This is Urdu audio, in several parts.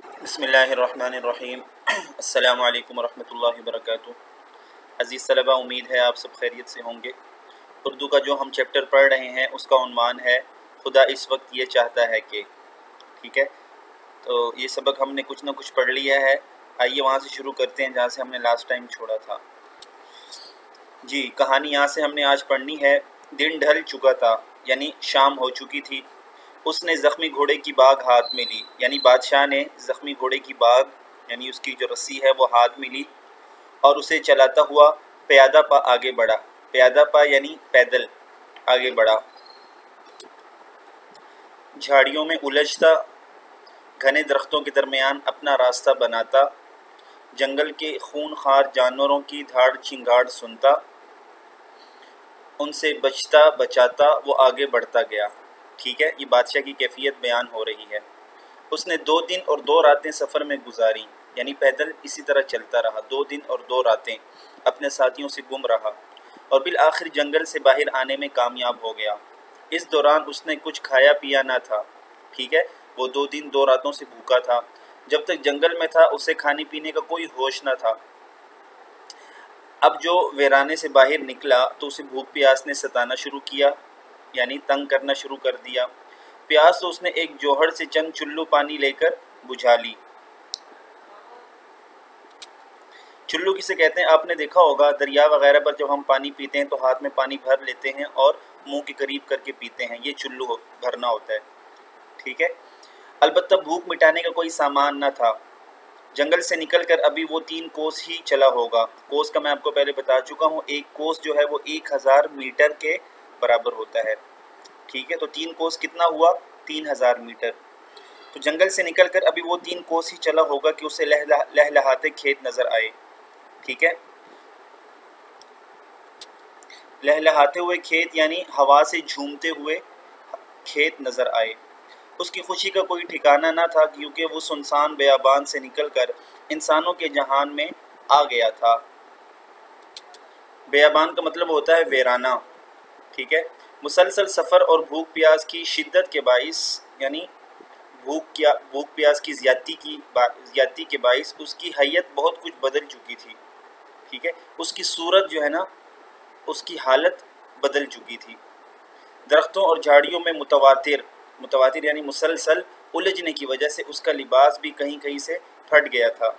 بسم اللہ الرحمن الرحیم السلام علیکم ورحمۃ اللہ وبرکاتہ۔ عزیز طلبہ، امید ہے آپ سب خیریت سے ہوں گے۔ اردو کا جو ہم چیپٹر پڑھ رہے ہیں اس کا عنوان ہے خدا اس وقت یہ چاہتا ہے کہ، ٹھیک ہے، تو یہ سبق ہم نے کچھ نہ کچھ پڑھ لیا ہے۔ آئیے وہاں سے شروع کرتے ہیں جہاں سے ہم نے لاسٹ ٹائم چھوڑا تھا۔ جی، کہانی یہاں سے ہم نے آج پڑھنی ہے۔ دن ڈھل چکا تھا، یعنی شام ہو چکی تھی۔ اس نے زخمی گھوڑے کی باگ ہاتھ میں لی، یعنی بادشاہ نے زخمی گھوڑے کی باگ، یعنی اس کی جو رسی ہے وہ ہاتھ میں لی اور اسے چلاتا ہوا پیادہ پا آگے بڑھا۔ پیادہ پا یعنی پیدل آگے بڑھا، جھاڑیوں میں الجھتا، گھنے درختوں کے درمیان اپنا راستہ بناتا، جنگل کے خونخوار جانوروں کی دھاڑ چنگاڑ سنتا، ان سے بچتا بچاتا وہ آگے بڑھتا گیا۔ ٹھیک ہے، یہ بادشاہ کی کیفیت بیان ہو رہی ہے۔ اس نے 2 دن اور 2 راتیں سفر میں گزاری، یعنی پیدل اسی طرح چلتا رہا۔ 2 دن اور 2 راتیں اپنے ساتھیوں سے گم رہا اور بالآخر جنگل سے باہر آنے میں کامیاب ہو گیا۔ اس دوران اس نے کچھ کھایا پیا نہ تھا۔ ٹھیک ہے، وہ 2 دن 2 راتوں سے بھوکا تھا۔ جب تک جنگل میں تھا اسے کھانے پینے کا کوئی ہوش نہ تھا۔ اب جو ویرانے سے باہر نکلا تو اسے بھوک پیاس نے ستانا شروع کیا، یعنی تنگ کرنا شروع کر دیا۔ پیاس تو اس نے ایک جوہر سے چند چلو پانی لے کر بجھا لی۔ چلو کسے کہتے ہیں؟ آپ نے دیکھا ہوگا دریا وغیرہ پر جب ہم پانی پیتے ہیں تو ہاتھ میں پانی بھر لیتے ہیں اور منہ کے قریب کر کے پیتے ہیں، یہ چلو بھرنا ہوتا ہے۔ ٹھیک ہے، البتہ بھوک مٹانے کا کوئی سامان نہ تھا۔ جنگل سے نکل کر ابھی وہ 3 کوس ہی چلا ہوگا۔ کوس کا میں آپ کو پہلے بتا چکا ہوں، ایک کوس جو ہے وہ 1000 میٹر کے برابر ہوتا ہے۔ ٹھیک ہے، تو 3 کوس کتنا ہوا؟ 3000 میٹر۔ تو جنگل سے نکل کر ابھی وہ 3 کوس ہی چلا ہوگا کہ اسے لہلہاتے کھیت نظر آئے۔ ٹھیک ہے، لہلہاتے ہوئے کھیت یعنی ہوا سے جھومتے ہوئے کھیت نظر آئے۔ اس کی خوشی کا کوئی ٹھکانہ نہ تھا کیونکہ وہ سنسان بیابان سے نکل کر انسانوں کے جہان میں آ گیا تھا۔ بیابان کا مطلب ہوتا ہے ویرانہ۔ ٹھیک ہے، مسلسل سفر اور بھوک پیاس کی شدت کے باعث، یعنی بھوک پیاس کی زیادتی کے باعث اس کی حیت بہت کچھ بدل چکی تھی۔ ٹھیک ہے، اس کی صورت جو ہے نا، اس کی حالت بدل چکی تھی۔ درختوں اور جھاڑیوں میں متواتر یعنی مسلسل الجھنے کی وجہ سے اس کا لباس بھی کہیں کہیں سے پھٹ گیا تھا۔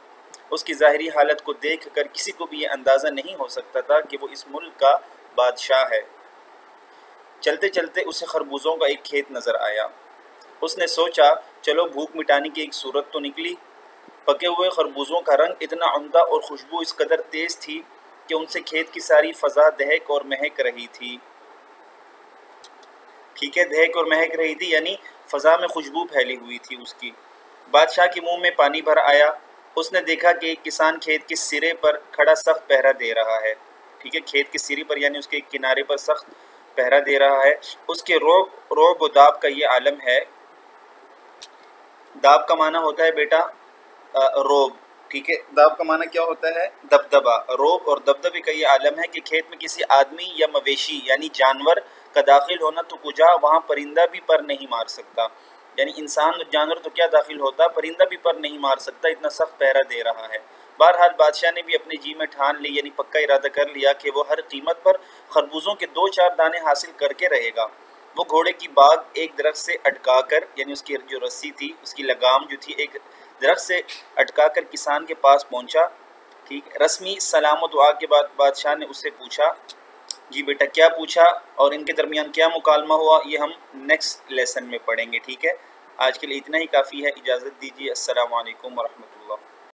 اس کی ظاہری حالت کو دیکھ کر کسی کو بھی یہ اندازہ نہیں ہو سکتا تھا کہ وہ اس ملک کا بادشاہ ہے۔ چلتے چلتے اسے خربوزوں کا ایک کھیت نظر آیا۔ اس نے سوچا چلو بھوک مٹانے کی ایک صورت تو نکلی۔ پکے ہوئے خربوزوں کا رنگ اتنا عمدہ اور خوشبو اس قدر تیز تھی کہ ان سے کھیت کی ساری فضا دہک اور مہک رہی تھی۔ ٹھیک ہے، دہک اور مہک رہی تھی یعنی فضا میں خوشبو پھیلی ہوئی تھی اس کی۔ بادشاہ کے منہ میں پانی بھر آیا۔ اس نے دیکھا کہ ایک کسان کھیت کے سرے پر کھڑا سخت پہرا دے رہا ہے۔ ٹھیک ہے، کھیت کے سرے پر یعنی اس کے کنارے پر سخت پہرا دے رہا ہے۔ اس کے روب و داب کا یہ عالم ہے۔ داب کا معنی ہوتا ہے بیٹا روب۔ ٹھیک ہے، داب کا معنی کیا ہوتا ہے؟ دبدبا۔ روب اور دبدبے کا یہ عالم ہے کہ کھیت میں کسی آدمی یا مویشی یعنی جانور کا داخل ہونا تو کجا، وہاں پرندہ بھی پر نہیں مار سکتا۔ یعنی انسان اور جانور تو کیا داخل ہوتا، پرندہ بھی پر نہیں مار سکتا، اتنا سخت پہرا دے رہا ہے۔ بہرحال بادشاہ نے بھی اپنے جی میں ٹھان لی، یعنی پکا ارادہ کر لیا کہ وہ ہر قیمت پر خربوزوں کے 2-4 دانے حاصل کر کے رہے گا۔ وہ گھوڑے کی باگ ایک درخت سے اٹکا کر، یعنی اس کی جو رسی تھی، اس کی لگام جو تھی، ایک درخت سے اٹکا کر کسان کے پاس پہنچا۔ ٹھیک، رسمی سلام و دعا کے بعد بادشاہ نے اس سے پوچھا، جی بیٹا کیا پوچھا اور ان کے درمیان کیا مکالمہ ہوا، یہ ہم نیکسٹ لیسن میں پڑھیں گے۔ ٹھیک ہے، آج کے لیے اتنا ہی کافی ہے، اجازت دیجیے، السلام علیکم ورحمۃ اللہ۔